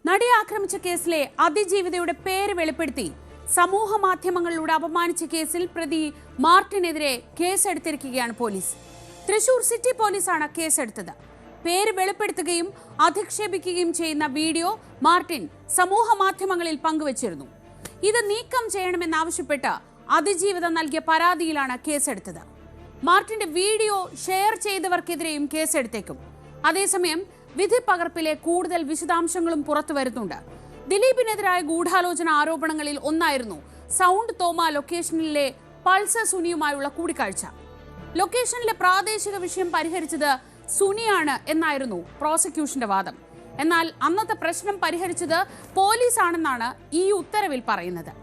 നടിയെ ആക്രമിച്ച കേസിലെ അതിജീവിതയുടെ പേര് വെളിപ്പെടുത്തി സമൂഹ മാധ്യമങ്ങളിലൂടെ അപമാനിച്ച കേസിൽ പ്രതി മാർട്ടിനെതിരെ കേസെടുത്തിരിക്കുകയാണ് പോലീസ്. തൃശൂർ സിറ്റി പോലീസാണ് കേസെടുത്തത്. പേര് വെളിപ്പെടുത്തുകയും അധിക്ഷേപിക്കുകയും ചെയ്യുന്ന വീഡിയോ മാർട്ടിൻ സമൂഹ മാധ്യമങ്ങളിൽ പങ്കുവച്ചിരുന്നു. ഇത് നീക്കം ചെയ്യണമെന്നാവശ്യപ്പെട്ട് അതിജീവിത നൽകിയ പരാതിയിലാണ് കേസെടുത്തത്. മാർട്ടിന്റെ വീഡിയോ ഷെയർ ചെയ്തവർക്കെതിരെയും കേസെടുത്തേക്കും. അതേസമയം വിധി പകർപ്പിലെ കൂടുതൽ വിശദാംശങ്ങളും പുറത്തു വരുന്നുണ്ട്. ദിലീപിനെതിരായ ഗൂഢാലോചന ആരോപണങ്ങളിൽ ഒന്നായിരുന്നു സൗണ്ട് തോമ ലൊക്കേഷനിലെ പൾസർ സുനിയുമായുള്ള കൂടിക്കാഴ്ച. ലൊക്കേഷനിലെ പ്രാദേശിക വിഷയം പരിഹരിച്ചത് സുനിയാണ് എന്നായിരുന്നു പ്രോസിക്യൂഷന്റെ വാദം. എന്നാൽ അന്നത്തെ പ്രശ്നം പരിഹരിച്ചത് പോലീസാണെന്നാണ് ഈ ഉത്തരവിൽ പറയുന്നത്.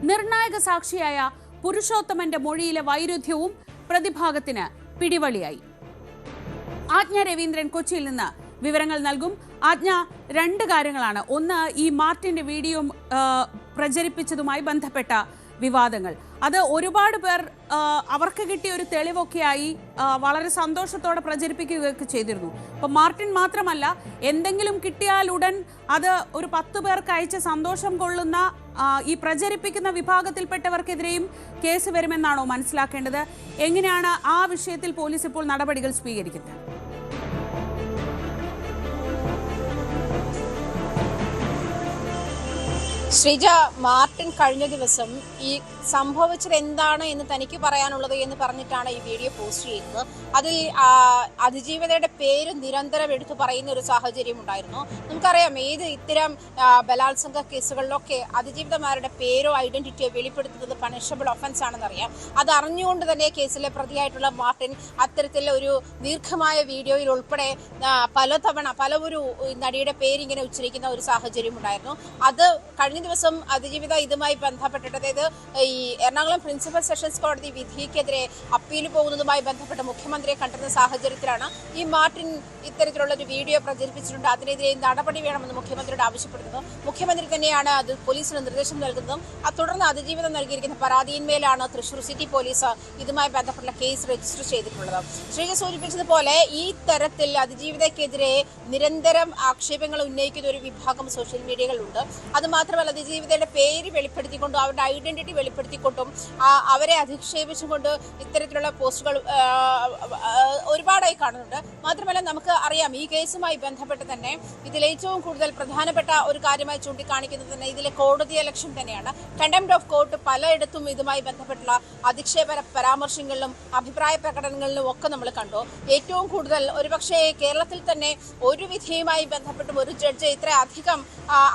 നിർണായക സാക്ഷിയായ പുരുഷോത്തമന്റെ മൊഴിയിലെ വൈരുദ്ധ്യവും പ്രതിഭാഗത്തിന് പിടിവള്ളിയായി. ആജ്ഞ രവീന്ദ്രൻ കൊച്ചിയിൽ നിന്ന് വിവരങ്ങൾ നൽകും. ആജ്ഞ, രണ്ട് കാര്യങ്ങളാണ്. ഒന്ന്, ഈ മാർട്ടിന്റെ വീഡിയോ പ്രചരിപ്പിച്ചതുമായി ബന്ധപ്പെട്ട വിവാദങ്ങൾ. അത് ഒരുപാട് പേർ അവർക്ക് കിട്ടിയ ഒരു തെളിവൊക്കെയായി വളരെ സന്തോഷത്തോടെ പ്രചരിപ്പിക്കുകയൊക്കെ ചെയ്തിരുന്നു. അപ്പം മാർട്ടിൻ മാത്രമല്ല, എന്തെങ്കിലും കിട്ടിയാൽ ഉടൻ അത് ഒരു 10 പേർക്ക് അയച്ച് സന്തോഷം കൊള്ളുന്ന ഈ പ്രചരിപ്പിക്കുന്ന വിഭാഗത്തിൽപ്പെട്ടവർക്കെതിരെയും കേസ് വരുമെന്നാണോ മനസ്സിലാക്കേണ്ടത്? എങ്ങനെയാണ് ആ വിഷയത്തിൽ പോലീസ് ഇപ്പോൾ നടപടികൾ സ്വീകരിക്കുന്നത്? ശ്രീജ, മാർട്ടിൻ കഴിഞ്ഞ ദിവസം ഈ സംഭവിച്ചത് എന്താണ് എന്ന് തനിക്ക് പറയാനുള്ളത് എന്ന് പറഞ്ഞിട്ടാണ് ഈ വീഡിയോ പോസ്റ്റ് ചെയ്യുന്നത്. അതിൽ അതിജീവിതയുടെ പേര് നിരന്തരം എടുത്തു പറയുന്ന ഒരു സാഹചര്യം ഉണ്ടായിരുന്നു. നമുക്കറിയാം, ഇത്തരം ബലാത്സംഗ കേസുകളിലൊക്കെ അതിജീവിതമാരുടെ പേരോ ഐഡന്റിറ്റിയോ വെളിപ്പെടുത്തുന്നത് പണിഷബിൾ ഒഫൻസ് ആണെന്നറിയാം. അത് അറിഞ്ഞുകൊണ്ട് തന്നെ കേസിലെ പ്രതിയായിട്ടുള്ള മാർട്ടിൻ അത്തരത്തിൽ ഒരു ദീർഘമായ വീഡിയോയിൽ ഉൾപ്പെടെ പലൊരു നടിയുടെ പേരിങ്ങനെ ഉച്ചരിക്കുന്ന ഒരു സാഹചര്യം ഉണ്ടായിരുന്നു. അത് കഴിഞ്ഞ ദിവസം അതിജീവിത ഇതുമായി ബന്ധപ്പെട്ടിട്ട്, അതായത് ഈ എറണാകുളം പ്രിൻസിപ്പൽ സെഷൻസ് കോടതി വിധിക്കെതിരെ അപ്പീൽ പോകുന്നതുമായി ബന്ധപ്പെട്ട് മുഖ്യമന്ത്രിയെ കണ്ടിരുന്ന സാഹചര്യത്തിലാണ് ഈ മാർട്ടിൻ ഇത്തരത്തിലുള്ള ഒരു വീഡിയോ പ്രചരിപ്പിച്ചിട്ടുണ്ട്. അതിനെതിരെ നടപടി വേണമെന്ന് മുഖ്യമന്ത്രിയോട് ആവശ്യപ്പെടുന്നത്. മുഖ്യമന്ത്രി തന്നെയാണ് അത് പോലീസിന് നിർദ്ദേശം നൽകുന്നതും. തുടർന്ന് അതിജീവിതം നൽകിയിരിക്കുന്ന പരാതിയിന്മേലാണ് തൃശൂർ സിറ്റി പോലീസ് ഇതുമായി ബന്ധപ്പെട്ട കേസ് രജിസ്റ്റർ ചെയ്തിട്ടുള്ളത്. ശ്രീജ സൂചിപ്പിച്ചതുപോലെ ഈ തരത്തിൽ അതിജീവിതയ്ക്കെതിരെ നിരന്തരം ആക്ഷേപങ്ങൾ ഉന്നയിക്കുന്ന ഒരു വിഭാഗം സോഷ്യൽ മീഡിയകളിലുണ്ട്. അത് മാത്രമല്ല, അതിജീവിതയുടെ പേര് വെളിപ്പെടുത്തിക്കൊണ്ടും അവരുടെ ഐഡന്റിറ്റി വെളിപ്പെടുത്തിക്കൊണ്ടും അവരെ അധിക്ഷേപിച്ചുകൊണ്ട് ഇത്തരത്തിലുള്ള പോസ്റ്റുകൾ ഒരുപാടായി കാണുന്നുണ്ട്. മാത്രമല്ല, നമുക്ക് അറിയാം, ഈ കേസുമായി ബന്ധപ്പെട്ട് തന്നെ ഇതിൽ ഏറ്റവും കൂടുതൽ പ്രധാനപ്പെട്ട ഒരു കാര്യമായി ചൂണ്ടിക്കാണിക്കുന്നത് തന്നെ ഇതിലെ കോടതി ലക്ഷ്യം തന്നെയാണ്. കണ്ടംപ്റ്റ് ഓഫ് കോർട്ട് പലയിടത്തും ഇതുമായി ബന്ധപ്പെട്ടുള്ള അധിക്ഷേപ പരാമർശങ്ങളിലും അഭിപ്രായ പ്രകടനങ്ങളിലും ഒക്കെ നമ്മൾ കണ്ടു. ഏറ്റവും കൂടുതൽ ഒരുപക്ഷെ കേരളത്തിൽ തന്നെ ഒരു വിധിയുമായി ബന്ധപ്പെട്ടും ഒരു ജഡ്ജ് ഇത്ര അധികം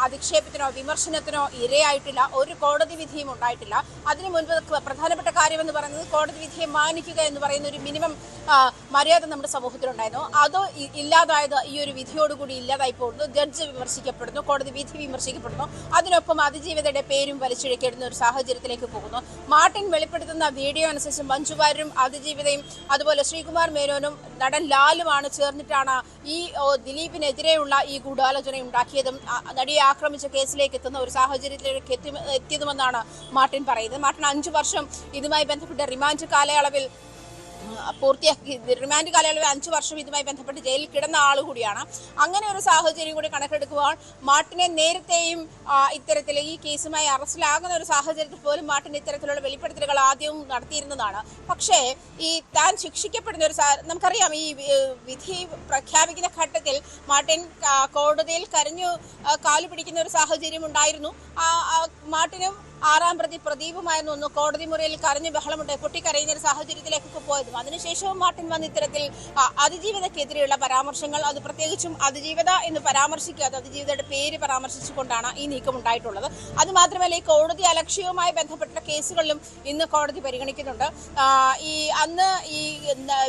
അധിക്ഷേപത്തിനോ വിമർശനത്തിനോ ഇരയായിട്ടില്ല. ഒരു കോടതി വിധിയും ഉണ്ടായിട്ടില്ല. അതിനു മുൻപ് പ്രധാനപ്പെട്ട കാര്യമെന്ന് പറയുന്നത് കോടതി വിധിയെ മാനിക്കുക എന്ന് പറയുന്ന ഒരു മിനിമം മര്യാദ നമ്മുടെ സമൂഹത്തിലുണ്ടായിരുന്നു. അത് ഇല്ലാതായത് ഈ ഒരു വിധിയോടുകൂടി ഇല്ലാതായി പോകുന്നു. ജഡ്ജ് വിമർശിക്കപ്പെടുന്നു, കോടതി വിധി വിമർശിക്കപ്പെടുന്നു. അതിനൊപ്പം അതിജീവിതയുടെ പേരും വലിച്ചിഴക്കേടുന്ന ഒരു സാഹചര്യത്തിലേക്ക് പോകുന്നു. മാർട്ടിൻ വെളിപ്പെടുത്തുന്ന വീഡിയോ അനുസരിച്ച് മഞ്ജു വാര്യരും അതിജീവിതയും അതുപോലെ ശ്രീകുമാർ മേനോനും നടൻ ലാലുമാണ് ചേർന്നിട്ടാണ് ഈ ദിലീപിനെതിരെയുള്ള ഈ ഗൂഢാലോചന ഉണ്ടാക്കിയതും നടിയെ ആക്രമിച്ച കേസിലേക്ക് എത്തുന്ന ഒരു സാഹചര്യത്തിലേക്ക് എത്തിയതുമെന്നാണ് മാർട്ടിൻ പറയുന്നത്. മാർട്ടിൻ 5 വർഷം ഇതുമായി ബന്ധപ്പെട്ട റിമാൻഡ് കാലയളവിൽ പൂർത്തിയാക്കി. റിമാൻഡ് കാലയളവിൽ 5 വർഷം ഇതുമായി ബന്ധപ്പെട്ട് ജയിലിൽ കിടന്ന ആളുകൂടിയാണ്. അങ്ങനെ ഒരു സാഹചര്യം കൂടി കണക്കെടുക്കുമ്പോൾ മാർട്ടിനെ നേരത്തെയും ഇത്തരത്തിൽ ഈ കേസുമായി അറസ്റ്റിലാകുന്ന ഒരു സാഹചര്യത്തിൽ പോലും മാർട്ടിൻ ഇത്തരത്തിലുള്ള വെളിപ്പെടുത്തലുകൾ ആദ്യവും നടത്തിയിരുന്നതാണ്. പക്ഷേ ഈ താൻ ശിക്ഷിക്കപ്പെടുന്ന ഒരു നമുക്കറിയാം, ഈ വിധി പ്രഖ്യാപിക്കുന്ന ഘട്ടത്തിൽ മാർട്ടിൻ കോടതിയിൽ കരഞ്ഞു കാലു പിടിക്കുന്ന ഒരു സാഹചര്യം ഉണ്ടായിരുന്നു. മാർട്ടിനും 6ാം പ്രതി പ്രദീപുമായിരുന്നു ഒന്ന് കോടതി മുറിയിൽ കരഞ്ഞ് ബഹളമുണ്ട് പൊട്ടിക്കരയുന്ന ഒരു സാഹചര്യത്തിലേക്കൊക്കെ പോയതും. അതിനുശേഷവും മാർട്ടിൻ വന്ന് ഇത്തരത്തിൽ അതിജീവിതക്കെതിരെയുള്ള പരാമർശങ്ങൾ, അത് പ്രത്യേകിച്ചും അതിജീവിത എന്ന് പരാമർശിക്കാതെ അതിജീവിതയുടെ പേര് പരാമർശിച്ചുകൊണ്ടാണ് ഈ നീക്കം ഉണ്ടായിട്ടുള്ളത്. അതുമാത്രമല്ല, ഈ കോടതി അലക്ഷ്യവുമായി ബന്ധപ്പെട്ട കേസുകളിലും ഇന്ന് കോടതി പരിഗണിക്കുന്നുണ്ട്. അന്ന് ഈ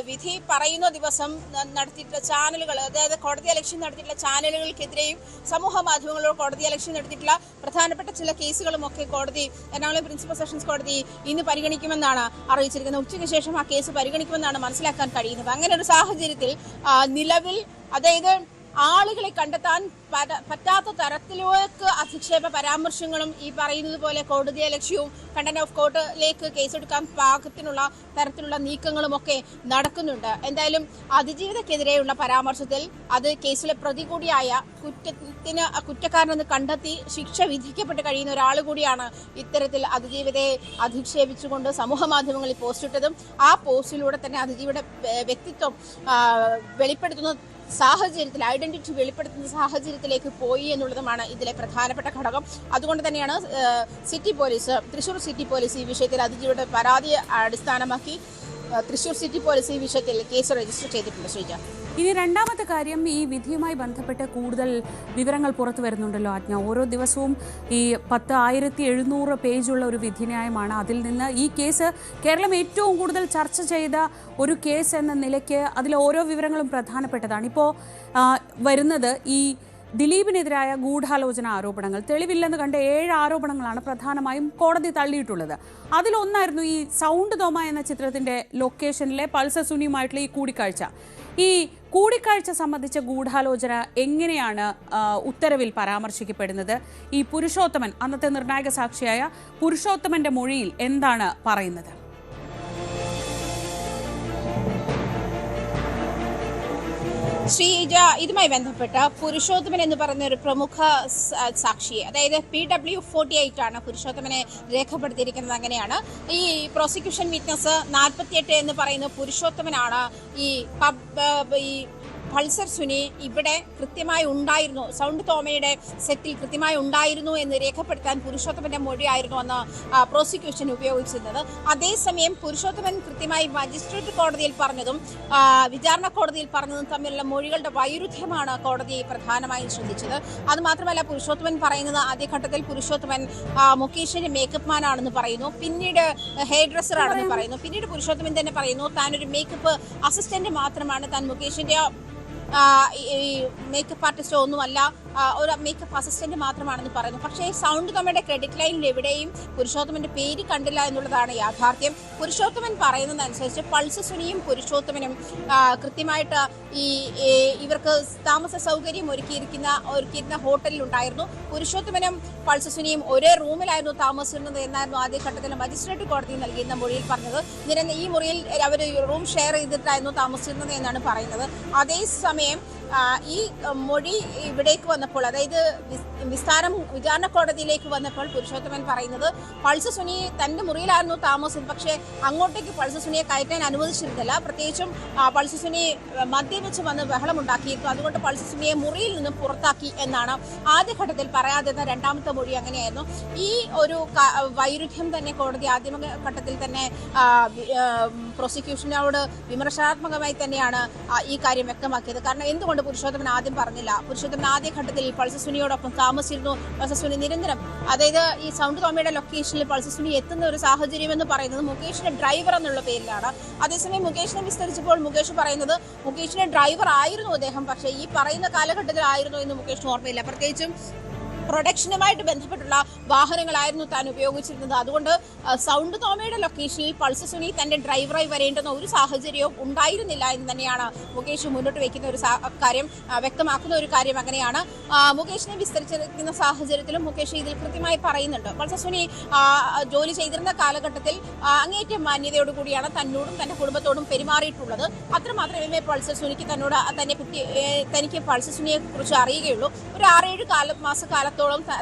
വിധി പറയുന്ന ദിവസം നടത്തിയിട്ടുള്ള ചാനലുകൾ, അതായത് കോടതി അലക്ഷ്യം നടത്തിയിട്ടുള്ള ചാനലുകൾക്കെതിരെയും സമൂഹ മാധ്യമങ്ങളോട് കോടതി അലക്ഷ്യം നടത്തിയിട്ടുള്ള പ്രധാനപ്പെട്ട ചില കേസുകളും ഒക്കെ കോടതി എറണാകുളം പ്രിൻസിപ്പൽ സെഷൻസ് കോടതി ഇന്ന് പരിഗണിക്കുമെന്നാണ് അറിയിച്ചിരിക്കുന്നത്. ഉച്ചയ്ക്ക് ശേഷം ആ കേസ് പരിഗണിക്കുമെന്നാണ് മനസ്സിലാക്കാൻ കഴിയുന്നത്. അങ്ങനെ ഒരു സാഹചര്യത്തിൽ നിലവിൽ, അതായത് ആളുകളെ കണ്ടെത്താൻ പറ്റാത്ത തരത്തിലേക്ക് അധിക്ഷേപ പരാമർശങ്ങളും ഈ പറയുന്നത് പോലെ കോടതിയെ ലക്ഷ്യവും കണ്ടന്റ് ഓഫ് കോർട്ടിലേക്ക് കേസെടുക്കാൻ പാകത്തിനുള്ള തരത്തിലുള്ള നീക്കങ്ങളും ഒക്കെ നടക്കുന്നുണ്ട്. എന്തായാലും അതിജീവിതക്കെതിരെയുള്ള പരാമർശത്തിൽ അത് കേസിലെ പ്രതി കൂടിയായ കുറ്റക്കാരനെന്ന് കണ്ടെത്തി ശിക്ഷ വിധിക്കപ്പെട്ട് കഴിയുന്ന ഒരാൾ കൂടിയാണ് ഇത്തരത്തിൽ അതിജീവിതയെ അധിക്ഷേപിച്ചുകൊണ്ട് സമൂഹ മാധ്യമങ്ങളിൽ പോസ്റ്റ് ഇട്ടതും ആ പോസ്റ്റിലൂടെ തന്നെ അതിജീവിയുടെ വ്യക്തിത്വം വെളിപ്പെടുത്തുന്ന സാഹചര്യത്തിൽ ഐഡന്റിറ്റി വെളിപ്പെടുത്തുന്ന സാഹചര്യത്തിലേക്ക് പോയി എന്നുള്ളതുമാണ് ഇതിലെ പ്രധാനപ്പെട്ട ഘടകം. അതുകൊണ്ട് തന്നെയാണ് തൃശൂർ സിറ്റി പോലീസ് ഈ വിഷയത്തിൽ അതിജീവിയുടെ പരാതിയെ അടിസ്ഥാനമാക്കി തൃശൂർ സിറ്റി പോലീസ് ഈ വിഷയത്തിൽ കേസ് രജിസ്റ്റർ ചെയ്തിട്ടുണ്ട്. ശ്രീജ, ഇനി രണ്ടാമത്തെ കാര്യം, ഈ വിധിയുമായി ബന്ധപ്പെട്ട് കൂടുതൽ വിവരങ്ങൾ പുറത്തു വരുന്നുണ്ടല്ലോ ആജ്ഞ. ഓരോ ദിവസവും ഈ 10,700 പേജുള്ള ഒരു വിധിന്യായമാണ്. അതിൽ നിന്ന് ഈ കേസ് കേരളം ഏറ്റവും കൂടുതൽ ചർച്ച ചെയ്ത ഒരു കേസ് എന്ന നിലയ്ക്ക് അതിലെ ഓരോ വിവരങ്ങളും പ്രധാനപ്പെട്ടതാണ്. ഇപ്പോൾ വരുന്നത് ഈ ദിലീപിനെതിരായ ഗൂഢാലോചന ആരോപണങ്ങൾ. തെളിവില്ലെന്ന് കണ്ട 7 ആരോപണങ്ങളാണ് പ്രധാനമായും കോടതി തള്ളിയിട്ടുള്ളത്. അതിലൊന്നായിരുന്നു ഈ സൗണ്ട് തോമ എന്ന ചിത്രത്തിന്റെ ലൊക്കേഷനിലെ പൾസർ സുനിയുമായിട്ടുള്ള ഈ കൂടിക്കാഴ്ച. ഈ കൂടിക്കാഴ്ച സംബന്ധിച്ച ഗൂഢാലോചന എങ്ങനെയാണ് ഉത്തരവിൽ പരാമർശിക്കപ്പെടുന്നത്? ഈ പുരുഷോത്തമൻ, അന്നത്തെ നിർണായക സാക്ഷിയായ പുരുഷോത്തമന്റെ മൊഴിയിൽ എന്താണ് പറയുന്നത്? ശ്രീജ, ഇതുമായി ബന്ധപ്പെട്ട പുരുഷോത്തമൻ എന്ന് പറയുന്ന ഒരു പ്രമുഖ സാക്ഷിയെ, അതായത് PW48 ആണ് പുരുഷോത്തമനെ രേഖപ്പെടുത്തിയിരിക്കുന്നത്. അങ്ങനെയാണ് ഈ പ്രോസിക്യൂഷൻ വിറ്റ്നസ് 48 എന്ന് പറയുന്ന പുരുഷോത്തമനാണ് ഈ പൾസർ സുനി ഇവിടെ കൃത്യമായി ഉണ്ടായിരുന്നു, സൗണ്ട് തോമയുടെ സെറ്റിൽ കൃത്യമായി ഉണ്ടായിരുന്നു എന്ന് രേഖപ്പെടുത്താൻ പുരുഷോത്തമന്റെ മൊഴിയായിരുന്നു അന്ന് പ്രോസിക്യൂഷൻ ഉപയോഗിച്ചിരുന്നത്. അതേസമയം പുരുഷോത്തമൻ കൃത്യമായി മജിസ്ട്രേറ്റ് കോടതിയിൽ പറഞ്ഞതും വിചാരണ കോടതിയിൽ പറഞ്ഞതും തമ്മിലുള്ള മൊഴികളുടെ വൈരുദ്ധ്യമാണ് കോടതി പ്രധാനമായും ശ്രദ്ധിച്ചത്. അതുമാത്രമല്ല, പുരുഷോത്തമൻ പറയുന്നത് ആദ്യഘട്ടത്തിൽ പുരുഷോത്തമൻ മുകേഷിന്റെ മേക്കപ്പ് മാൻ ആണെന്ന് പറയുന്നു, പിന്നീട് ഹെയർ ഡ്രസ്സർ ആണെന്ന് പറയുന്നു, പിന്നീട് പുരുഷോത്തമൻ തന്നെ പറയുന്നു താനൊരു മേക്കപ്പ് അസിസ്റ്റന്റ് മാത്രമാണ്, താൻ മുകേഷിന്റെ മേക്കപ്പ് ആർട്ടിസ്റ്റോ ഒന്നുമല്ല, ഒരു മേക്കപ്പ് അസിസ്റ്റന്റ് മാത്രമാണെന്ന് പറയുന്നു. പക്ഷേ സൗണ്ട് തോമയുടെ ക്രെഡിറ്റ് ലൈനിൽ എവിടെയും പുരുഷോത്തമന്റെ പേര് കണ്ടില്ല എന്നുള്ളതാണ് യാഥാർത്ഥ്യം. പുരുഷോത്തമൻ പറയുന്നതനുസരിച്ച് പൾസർ സുനിയും പുരുഷോത്തമനും കൃത്യമായിട്ട് ഇവർക്ക് താമസ സൗകര്യം ഒരുക്കിയിരുന്ന ഹോട്ടലിലുണ്ടായിരുന്നു. പുരുഷോത്തമനും പൾസർ സുനിയും ഒരേ റൂമിലായിരുന്നു താമസിച്ചിരുന്നത് എന്നായിരുന്നു ആദ്യഘട്ടത്തിൽ മജിസ്ട്രേറ്റ് കോടതി നൽകിയിരുന്ന മൊഴിയിൽ പറഞ്ഞത്. ഈ മുറിയിൽ അവർ റൂം ഷെയർ ചെയ്തിട്ടായിരുന്നു താമസിച്ചിരുന്നത് എന്നാണ് പറയുന്നത്. അതേസമയം ഈ മൊഴി ഇവിടേക്ക് വന്നപ്പോൾ, അതായത് വിചാരണ കോടതിയിലേക്ക് വന്നപ്പോൾ പുരുഷോത്തമൻ പറയുന്നത് പൾസർ സുനി തന്റെ മുറിയിലായിരുന്നു താമസം, പക്ഷേ അങ്ങോട്ടേക്ക് പൾസർ സുനിയെ കയറ്റാൻ അനുവദിച്ചിരുന്നില്ല. പ്രത്യേകിച്ചും പൾസർ സുനി മദ്യപിച്ച് വന്ന് ബഹളമുണ്ടാക്കിയിരുന്നു, അതുകൊണ്ട് പൾസർ സുനിയെ മുറിയിൽ നിന്നും പുറത്താക്കി എന്നാണ് ആദ്യഘട്ടത്തിൽ പറയാതിരുന്ന രണ്ടാമത്തെ മൊഴി. അങ്ങനെയായിരുന്നു. ഈ ഒരു വൈരുദ്ധ്യം തന്നെ കോടതി ആദ്യഘട്ടത്തിൽ തന്നെ പ്രോസിക്യൂഷനോട് വിമർശനാത്മകമായി തന്നെയാണ് ഈ കാര്യം വ്യക്തമാക്കിയത്. കാരണം എന്തുകൊണ്ട് പുരുഷോത്തമൻ ആദ്യം പറഞ്ഞില്ല? പുരുഷോത്തമൻ ആദ്യഘട്ടത്തിൽ പൾസർ സുനിയോടൊപ്പം താമസിച്ചിരുന്നു. പൾസർ സുനി നിരന്തരം, അതായത് ഈ സൗണ്ട് തോമയുടെ ലൊക്കേഷനിൽ പൾസർ സുനി എത്തുന്ന ഒരു സാഹചര്യം എന്ന് പറയുന്നത് മുകേഷിന്റെ ഡ്രൈവർ എന്നുള്ള പേരിലാണ്. അതേസമയം മുകേഷിനെ വിസ്തരിച്ചപ്പോൾ മുകേഷ് പറയുന്നത് മുകേഷിന്റെ ഡ്രൈവർ ആയിരുന്നു അദ്ദേഹം, പക്ഷേ ഈ പറയുന്ന കാലഘട്ടത്തിൽ ആയിരുന്നു എന്ന് മുകേഷിന് ഓർമ്മയില്ല. പ്രത്യേകിച്ചും പ്രൊഡക്ഷനുമായിട്ട് ബന്ധപ്പെട്ടുള്ള വാഹനങ്ങളായിരുന്നു താൻ ഉപയോഗിച്ചിരുന്നത്. അതുകൊണ്ട് സൗണ്ട് തോമയുടെ ലൊക്കേഷനിൽ പൾസർ സുനി തന്റെ ഡ്രൈവറായി വരേണ്ടുന്ന ഒരു സാഹചര്യവും ഉണ്ടായിരുന്നില്ല എന്ന് തന്നെയാണ് മുകേഷ് മുന്നോട്ട് വയ്ക്കുന്ന ഒരു കാര്യം, വ്യക്തമാക്കുന്ന ഒരു കാര്യം. അങ്ങനെയാണ് മുകേഷിനെ വിസ്തരിച്ചിരിക്കുന്ന സാഹചര്യത്തിലും മുകേഷ് ഇതിൽ കൃത്യമായി പറയുന്നുണ്ട്. പൾസർ സുനി ജോലി ചെയ്തിരുന്ന കാലഘട്ടത്തിൽ അങ്ങേയറ്റം മാന്യതയോടുകൂടിയാണ് തന്നോടും തന്റെ കുടുംബത്തോടും പെരുമാറിയിട്ടുള്ളത്. അത്രമാത്രമേ പൾസർ സുനിക്ക് തനിക്ക് പൾസർ സുനിയെ കുറിച്ച് അറിയുകയുള്ളൂ. ഒരു 6-7 മാസക്കാലത്തോളം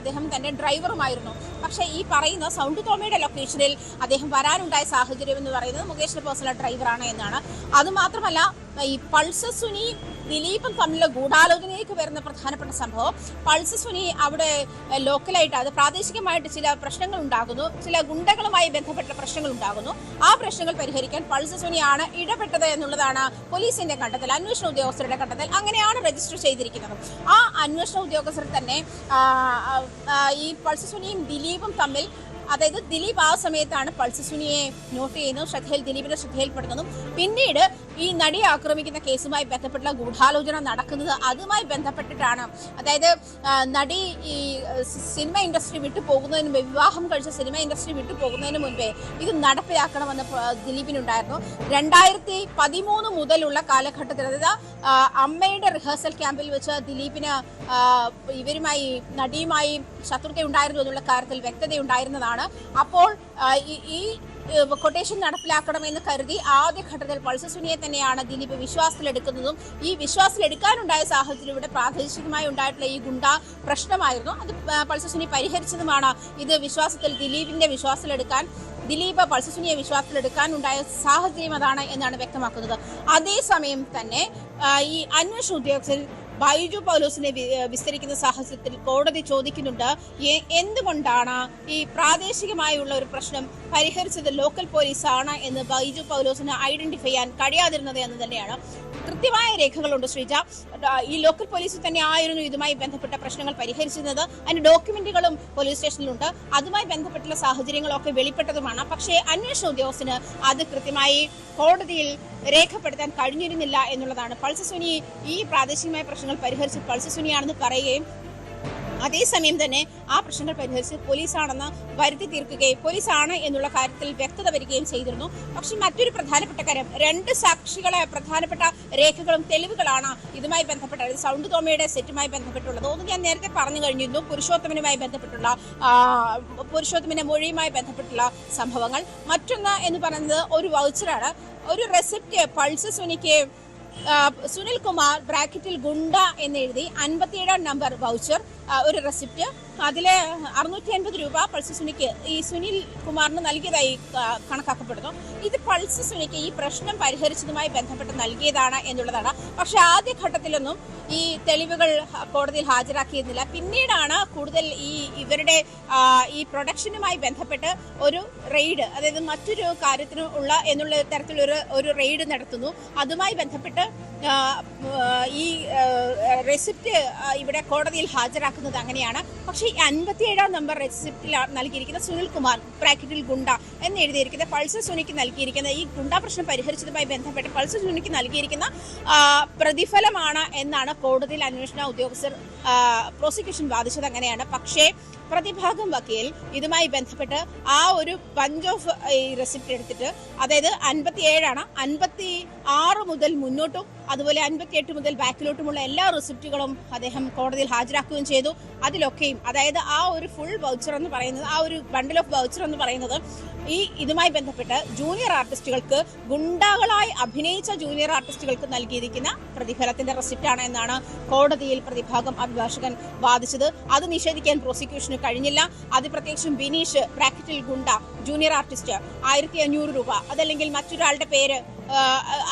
അദ്ദേഹം തന്റെ ഡ്രൈവറുമായിരുന്നു. പക്ഷേ ഈ പറയുന്ന സൗണ്ട് തോമയുടെ ലൊക്കേഷനിൽ അദ്ദേഹം വരാനുണ്ടായ സാഹചര്യം എന്ന് പറയുന്നത് മുകേഷിന്റെ പേഴ്സണൽ ഡ്രൈവറാണ് എന്നാണ്. അതുമാത്രമല്ല, ഈ പൾസർ സുനി ദിലീപും തമ്മിലുള്ള ഗൂഢാലോചനയിലേക്ക് വരുന്ന പ്രധാനപ്പെട്ട സംഭവം, പൾസർ സുനി അവിടെ ലോക്കലായിട്ട്, അത് പ്രാദേശികമായിട്ട് ചില പ്രശ്നങ്ങൾ ഉണ്ടാകുന്നു, ചില ഗുണ്ടകളുമായി ബന്ധപ്പെട്ട പ്രശ്നങ്ങൾ ഉണ്ടാകുന്നു. ആ പ്രശ്നങ്ങൾ പരിഹരിക്കാൻ പൾസർ സുനിയാണ് ഇടപെട്ടത് എന്നുള്ളതാണ് പോലീസിന്റെ കണ്ടെത്തൽ, അന്വേഷണ ഉദ്യോഗസ്ഥരുടെ കണ്ടെത്തൽ. അങ്ങനെയാണ് രജിസ്റ്റർ ചെയ്തിരിക്കുന്നത്. ആ അന്വേഷണ ഉദ്യോഗസ്ഥർ തന്നെ ഈ പൾസർ സുനിയും ദിലീപും തമ്മിൽ, അതായത് ദിലീപ് ആ സമയത്താണ് പൾസർ സുനിയെ നോട്ട് ചെയ്യുന്നതും ദിലീപിന്റെ ശ്രദ്ധയിൽപ്പെടുന്നതും. പിന്നീട് ഈ നടിയെ ആക്രമിക്കുന്ന കേസുമായി ബന്ധപ്പെട്ടുള്ള ഗൂഢാലോചന നടക്കുന്നത് അതുമായി ബന്ധപ്പെട്ടിട്ടാണ്. അതായത് നടി ഈ സിനിമ ഇൻഡസ്ട്രി വിട്ടു പോകുന്നതിന് മുമ്പേ, വിവാഹം കഴിച്ച സിനിമ ഇൻഡസ്ട്രി വിട്ടു പോകുന്നതിന് മുൻപേ ഇത് നടപ്പിലാക്കണമെന്ന് ദിലീപിനുണ്ടായിരുന്നു. 2013 മുതലുള്ള കാലഘട്ടത്തിൽ, അതായത് അമ്മയുടെ റിഹേഴ്സൽ ക്യാമ്പിൽ വെച്ച് ദിലീപിന് ഇവരുമായി, നടിയുമായി ശത്രുത ഉണ്ടായിരുന്നു എന്നുള്ള കാര്യത്തിൽ വ്യക്തതയുണ്ടായിരുന്നതാണ്. അപ്പോൾ ഈ കൊട്ടേഷൻ നടപ്പിലാക്കണമെന്ന് കരുതി ആദ്യഘട്ടത്തിൽ പൾസർ സുനിയെ തന്നെയാണ് ദിലീപ് വിശ്വാസത്തിലെടുക്കുന്നതും ഈ വിശ്വാസത്തിലെടുക്കാനുണ്ടായ സാഹചര്യം ഇവിടെ പ്രാദേശികമായി ഉണ്ടായിട്ടുള്ള ഈ ഗുണ്ട പ്രശ്നമായിരുന്നു. അത് പൾസർ സുനി പരിഹരിച്ചതുമാണ്. ഇത് ദിലീപ് പൾസർ സുനിയെ വിശ്വാസത്തിലെടുക്കാനുണ്ടായ സാഹചര്യം അതാണ് എന്നാണ് വ്യക്തമാക്കുന്നത്. അതേസമയം തന്നെ ഈ അന്വേഷണ ഉദ്യോഗസ്ഥൻ ബൈജു പൗലോസിനെ വിസ്തരിക്കുന്ന സാഹചര്യത്തിൽ കോടതി ചോദിക്കുന്നുണ്ട്, എന്തുകൊണ്ടാണ് ഈ പ്രാദേശികമായുള്ള ഒരു പ്രശ്നം പരിഹരിച്ചത് ലോക്കൽ പോലീസാണ് എന്ന് ബൈജു പൗലോസിന് ഐഡന്റിഫൈ ചെയ്യാൻ കഴിയാതിരുന്നത് എന്ന് തന്നെയാണ്. കൃത്യമായ രേഖകളുണ്ട് ശ്രീജ. ഈ ലോക്കൽ പോലീസ് തന്നെ ആയിരുന്നു ഇതുമായി ബന്ധപ്പെട്ട പ്രശ്നങ്ങൾ പരിഹരിച്ചിരുന്നത്. അതിന്റെ ഡോക്യുമെന്റുകളും പോലീസ് സ്റ്റേഷനിലുണ്ട്. അതുമായി ബന്ധപ്പെട്ടുള്ള സാഹചര്യങ്ങളൊക്കെ വെളിപ്പെട്ടതുമാണ്. പക്ഷേ അന്വേഷണ ഉദ്യോഗസ്ഥന് അത് കൃത്യമായി കോടതിയിൽ രേഖപ്പെടുത്താൻ കഴിഞ്ഞിരുന്നില്ല എന്നുള്ളതാണ്. പൾസർ സുനി ഈ പ്രാദേശികമായ പ്രശ്നങ്ങൾ പരിഹരിച്ച് പൾസർ സുനിയാണെന്ന് പറയുകയും അതേസമയം തന്നെ ആ പ്രശ്നങ്ങൾ പരിഹരിച്ച് പോലീസാണെന്ന് വരുത്തി തീർക്കുകയും പോലീസാണ് എന്നുള്ള കാര്യത്തിൽ വ്യക്തത വരികയും ചെയ്തിരുന്നു. പക്ഷെ മറ്റൊരു പ്രധാനപ്പെട്ട കാര്യം, 2 സാക്ഷികളെ, പ്രധാനപ്പെട്ട രേഖകളും തെളിവുകളാണ് ഇതുമായി ബന്ധപ്പെട്ട, സൗണ്ട് തോമയുടെ സെറ്റുമായി ബന്ധപ്പെട്ടുള്ളത്. ഒന്ന് ഞാൻ നേരത്തെ പറഞ്ഞു കഴിഞ്ഞിരുന്നു, പുരുഷോത്തമന്റെ മൊഴിയുമായി ബന്ധപ്പെട്ടുള്ള സംഭവങ്ങൾ. മറ്റൊന്ന് എന്ന് പറയുന്നത് ഒരു വൗച്ചറാണ്, ഒരു റെസിപ്റ്റ്. പൾസർ സുനിക്ക് സുനിൽ കുമാർ ബ്രാക്കറ്റിൽ ഗുണ്ട എന്നെഴുതി 57 നമ്പർ വൗച്ചർ, ഒരു റെസിപ്റ്റ്. അതിലെ 650 രൂപ പൾസർ സുനിക്ക് ഈ സുനിൽ കുമാറിന് നൽകിയതായി കണക്കാക്കപ്പെടുന്നു. ഇത് പൾസർ സുനിക്ക് ഈ പ്രശ്നം പരിഹരിച്ചതുമായി ബന്ധപ്പെട്ട് നൽകിയതാണ് എന്നുള്ളതാണ്. പക്ഷെ ആദ്യഘട്ടത്തിലൊന്നും ഈ തെളിവുകൾ കോടതിയിൽ ഹാജരാക്കിയിരുന്നില്ല. പിന്നീടാണ് കൂടുതൽ ഇവരുടെ ഈ പ്രൊഡക്ഷനുമായി ബന്ധപ്പെട്ട് ഒരു റെയ്ഡ്, അതായത് മറ്റൊരു കാര്യത്തിന് ഉള്ള എന്നുള്ള തരത്തിലൊരു റെയ്ഡ് നടത്തുന്നു. അതുമായി ബന്ധപ്പെട്ട് ഈ റെസിപ്റ്റ് ഇവിടെ കോടതിയിൽ ഹാജരാക്കുന്നത് അങ്ങനെയാണ്. പക്ഷേ 57 നമ്പർ റെസിപ്റ്റിൽ നൽകിയിരിക്കുന്ന സുനിൽ കുമാർ ബ്രാക്കറ്റിൽ ഗുണ്ട എന്ന് എഴുതിയിരിക്കുന്ന പൾസർ സുനിക്ക് നൽകിയിരിക്കുന്ന ഈ ഗുണ്ട പ്രശ്നം പരിഹരിച്ചതുമായി ബന്ധപ്പെട്ട് പൾസർ സുനിക്ക് നൽകിയിരിക്കുന്ന പ്രതിഫലമാണ് എന്നാണ് കോടതിയിൽ അന്വേഷണ ഉദ്യോഗസ്ഥർ പ്രോസിക്യൂഷൻ വാദിച്ചത്. അങ്ങനെയാണ്. പക്ഷേ പ്രതിഭാഗം വക്കീൽ ഇതുമായി ബന്ധപ്പെട്ട് ആ ഒരു ബഞ്ച് ഓഫ് ഈ റെസിപ്റ്റ് എടുത്തിട്ട്, അതായത് 57 56 മുതൽ മുന്നോട്ടും അതുപോലെ 58 മുതൽ ബാക്കിലോട്ടുമുള്ള എല്ലാ റെസിപ്റ്റുകളും അദ്ദേഹം കോടതിയിൽ ഹാജരാക്കുകയും ചെയ്തു. അതിലൊക്കെയും, അതായത് ആ ഒരു ഫുൾ വൗച്ചർ എന്ന് പറയുന്നത്, ആ ഒരു ബണ്ടിൽ ഓഫ് വൗച്ചർ എന്ന് പറയുന്നത് ഇതുമായി ബന്ധപ്പെട്ട് ജൂനിയർ ആർട്ടിസ്റ്റുകൾക്ക്, ഗുണ്ടകളായി അഭിനയിച്ച ജൂനിയർ ആർട്ടിസ്റ്റുകൾക്ക് നൽകിയിരിക്കുന്ന പ്രതിഫലത്തിന്റെ റെസിപ്റ്റാണ് എന്നാണ് കോടതിയിൽ പ്രതിഭാഗം അഭിഭാഷകൻ വാദിച്ചത്. അത് നിഷേധിക്കാൻ പ്രോസിക്യൂഷന് കഴിഞ്ഞില്ല. അത് പ്രത്യേകിച്ചും ബിനീഷ് ബ്രാക്കറ്റിൽ ഗുണ്ട ജൂനിയർ ആർട്ടിസ്റ്റ് 1500 രൂപ, അതല്ലെങ്കിൽ മറ്റൊരാളുടെ പേര്,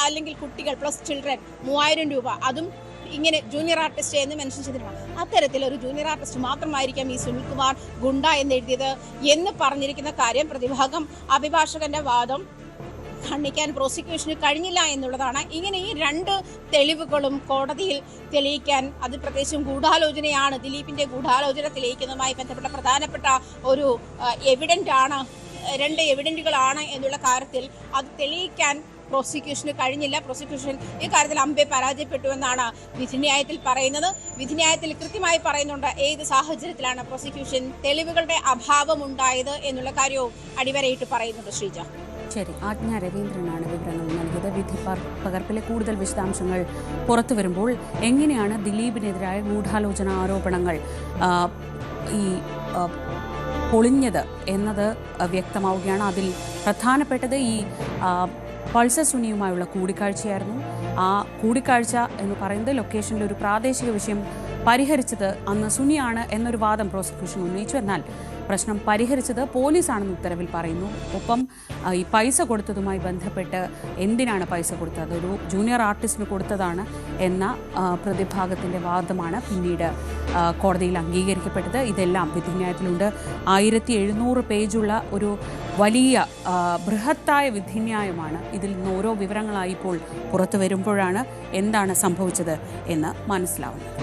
അല്ലെങ്കിൽ കുട്ടികൾ പ്ലസ് ചിൽഡ്രൻ 3000 രൂപ, അതും ഇങ്ങനെ ജൂനിയർ ആർട്ടിസ്റ്റ് എന്ന് മെൻഷൻ ചെയ്തിട്ടുണ്ട്. അത്തരത്തിലൊരു ജൂനിയർ ആർട്ടിസ്റ്റ് മാത്രമായിരിക്കാം ഈ സുനിൽ കുമാർ ഗുണ്ട എന്ന് എഴുതിയത് എന്ന് പറഞ്ഞിരിക്കുന്ന കാര്യം പ്രതിഭാഗം അഭിഭാഷകന്റെ വാദം ഖണ്ഡിക്കാൻ പ്രോസിക്യൂഷന് കഴിഞ്ഞില്ല എന്നുള്ളതാണ്. ഇങ്ങനെ ഈ 2 തെളിവുകളും കോടതിയിൽ തെളിയിക്കാൻ, അത് പ്രത്യേകിച്ചും ഗൂഢാലോചനയാണ്, ദിലീപിന്റെ ഗൂഢാലോചന തെളിയിക്കുന്നതുമായി ബന്ധപ്പെട്ട പ്രധാനപ്പെട്ട ഒരു എവിഡന്റ് ആണ്, 2 എവിഡന്റുകളാണ് എന്നുള്ള കാര്യത്തിൽ അത് തെളിയിക്കാൻ പ്രോസിക്യൂഷന് കഴിഞ്ഞില്ല. പ്രോസിക്യൂഷൻ ഈ കാര്യത്തിൽ അമ്പെ പരാജയപ്പെട്ടു എന്നാണ് വിധിന്യായത്തിൽ പറയുന്നത്. വിധിന്യായത്തിൽ കൃത്യമായി പറയുന്നുണ്ട് ഏത് സാഹചര്യത്തിലാണ് പ്രോസിക്യൂഷൻ തെളിവുകളുടെ അഭാവം ഉണ്ടായത് എന്നുള്ള കാര്യവും അടിവരയിട്ട് പറയുന്നുണ്ട്. ശ്രീജ, ശരി. ആജ്ഞ രവീന്ദ്രനാണ് വിവരങ്ങൾ നൽകിയത്. വിധി പകർപ്പിലെ കൂടുതൽ വിശദാംശങ്ങൾ പുറത്തു വരുമ്പോൾ എങ്ങനെയാണ് ദിലീപിനെതിരായ ഗൂഢാലോചന ആരോപണങ്ങൾ പൊളിഞ്ഞത് എന്നത് വ്യക്തമാവുകയാണ്. അതിൽ പ്രധാനപ്പെട്ടത് ഈ പൾസർ സുനിയുമായുള്ള കൂടിക്കാഴ്ചയായിരുന്നു. ആ കൂടിക്കാഴ്ച എന്ന് പറയുന്നത് ലൊക്കേഷനിൽ ഒരു പ്രാദേശിക വിഷയം പരിഹരിച്ചത് അന്ന് സുനിയാണ് എന്നൊരു വാദം പ്രോസിക്യൂഷൻ ഉന്നയിച്ചു. എന്നാൽ പ്രശ്നം പരിഹരിച്ചത് പോലീസാണെന്ന് ഉത്തരവിൽ പറയുന്നു. ഒപ്പം ഈ പൈസ കൊടുത്തതുമായി ബന്ധപ്പെട്ട് എന്തിനാണ് പൈസ കൊടുത്തത്, അതൊരു ജൂനിയർ ആർട്ടിസ്റ്റിന് കൊടുത്തതാണ് എന്ന പ്രതിഭാഗത്തിൻ്റെ വാദമാണ് പിന്നീട് കോടതിയിൽ അംഗീകരിക്കപ്പെട്ടത്. ഇതെല്ലാം വിധിന്യായത്തിലുണ്ട്. 1700 പേജുള്ള ഒരു വലിയ ബൃഹത്തായ വിധിന്യായമാണ്. ഇതിൽ നിന്ന് ഓരോ വിവരങ്ങളായി ഇപ്പോൾ പുറത്തു വരുമ്പോഴാണ് എന്താണ് സംഭവിച്ചത് എന്ന് മനസ്സിലാവുന്നത്.